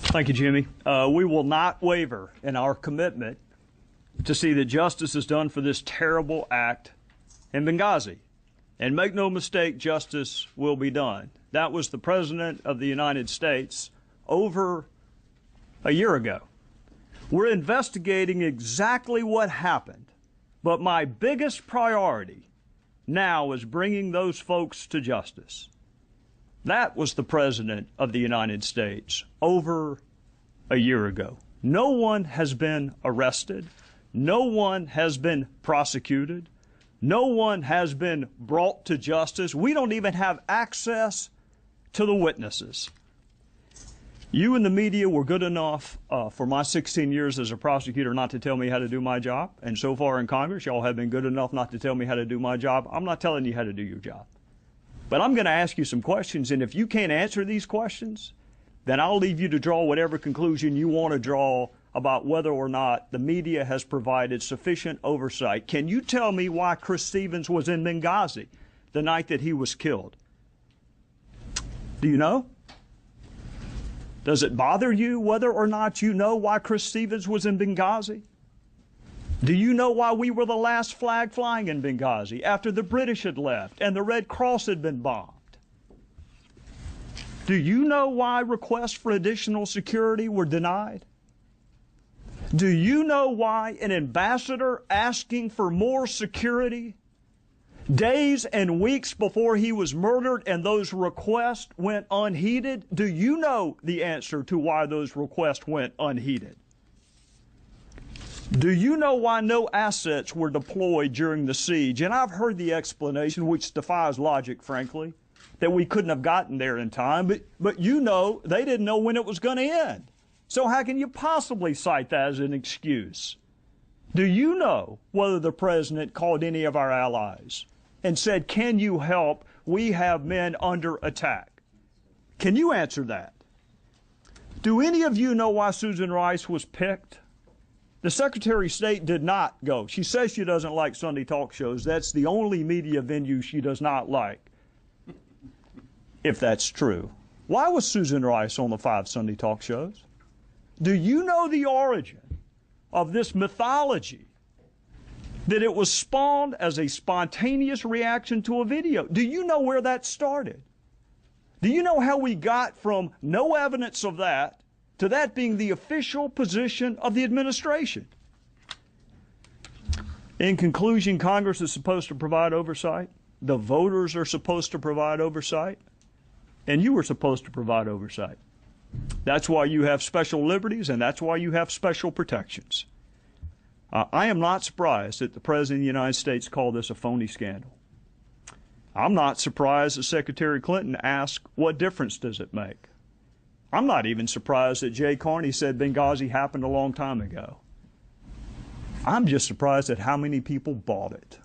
Thank you, Jimmy. We will not waver in our commitment to see that justice is done for this terrible act in Benghazi. And make no mistake, justice will be done. That was the President of the United States over a year ago. We're investigating exactly what happened, but my biggest priority now is bringing those folks to justice. That was the President of the United States over a year ago. No one has been arrested. No one has been prosecuted. No one has been brought to justice. We don't even have access to the witnesses. You in the media were good enough for my 16 years as a prosecutor not to tell me how to do my job. And so far in Congress, y'all have been good enough not to tell me how to do my job. I'm not telling you how to do your job. But I'm going to ask you some questions, and if you can't answer these questions, then I'll leave you to draw whatever conclusion you want to draw about whether or not the media has provided sufficient oversight. Can you tell me why Chris Stevens was in Benghazi the night that he was killed? Do you know? Does it bother you whether or not you know why Chris Stevens was in Benghazi? Do you know why we were the last flag flying in Benghazi after the British had left and the Red Cross had been bombed? Do you know why requests for additional security were denied? Do you know why an ambassador asking for more security days and weeks before he was murdered and those requests went unheeded? Do you know the answer to why those requests went unheeded? Do you know why no assets were deployed during the siege? And I've heard the explanation, which defies logic, frankly, that we couldn't have gotten there in time. But you know, they didn't know when it was going to end. So how can you possibly cite that as an excuse? Do you know whether the president called any of our allies and said, can you help? We have men under attack. Can you answer that? Do any of you know why Susan Rice was picked? The Secretary of State did not go. She says she doesn't like Sunday talk shows. That's the only media venue she does not like, if that's true. Why was Susan Rice on the 5 Sunday talk shows? Do you know the origin of this mythology that it was spawned as a spontaneous reaction to a video? Do you know where that started? Do you know how we got from no evidence of that to that being the official position of the administration? In conclusion, Congress is supposed to provide oversight. The voters are supposed to provide oversight. And you were supposed to provide oversight. That's why you have special liberties, and that's why you have special protections. I am not surprised that the President of the United States called this a phony scandal. I'm not surprised that Secretary Clinton asked, what difference does it make? I'm not even surprised that Jay Carney said Benghazi happened a long time ago. I'm just surprised at how many people bought it.